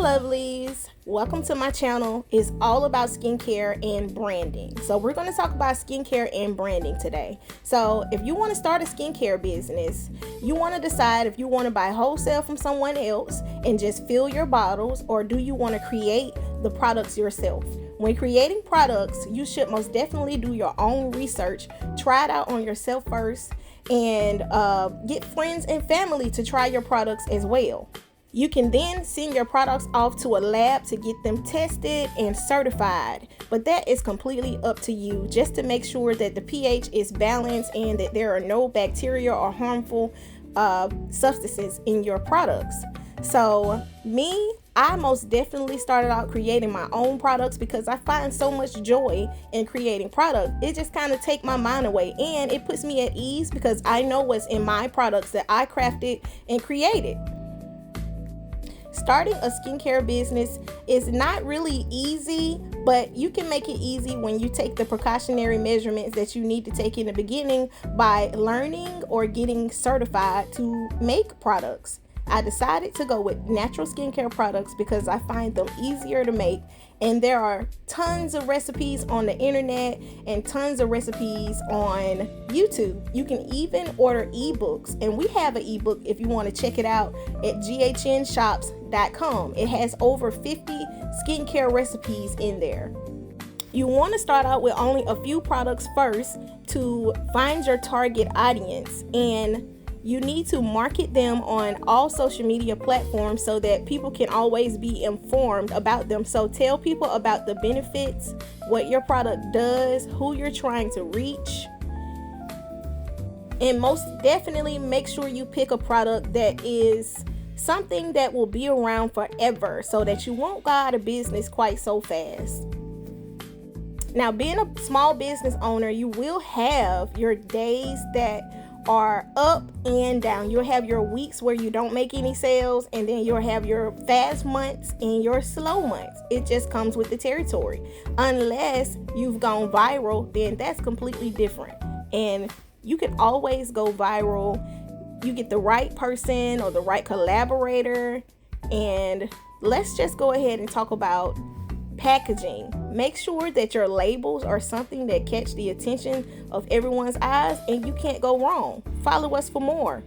lovelies, welcome to my channel. It's all about skincare and branding. So we're going to talk about skincare and branding today. So if you want to start a skincare business, you want to decide if you want to buy wholesale from someone else and just fill your bottles, or do you want to create the products yourself? When creating products, you should most definitely do your own research, try it out on yourself first, and get friends and family to try your products as well. You can then send your products off to a lab to get them tested and certified, but that is completely up to you, just to make sure that the pH is balanced and that there are no bacteria or harmful substances in your products. So I most definitely started out creating my own products because I find so much joy in creating products. It just kind of takes my mind away, and it puts me at ease because I know what's in my products that I crafted and created. Starting a skincare business is not really easy, but you can make it easy when you take the precautionary measurements that you need to take in the beginning by learning or getting certified to make products. I decided to go with natural skincare products because I find them easier to make, and there are tons of recipes on the internet and tons of recipes on YouTube. You can even order ebooks, and we have an ebook if you want to check it out at ghnshops.com. It has over 50 skincare recipes in there. You want to start out with only a few products first to find your target audience, and you need to market them on all social media platforms so that people can always be informed about them. So tell people about the benefits, what your product does, who you're trying to reach. And most definitely make sure you pick a product that is something that will be around forever so that you won't go out of business quite so fast. Now, being a small business owner, you will have your days that are up and down. You'll have your weeks where you don't make any sales, and then you'll have your fast months and your slow months. It just comes with the territory. Unless you've gone viral, then that's completely different. And you can always go viral. You get the right person or the right collaborator. And let's just go ahead and talk about packaging. Make sure that your labels are something that catch the attention of everyone's eyes, and you can't go wrong. Follow us for more.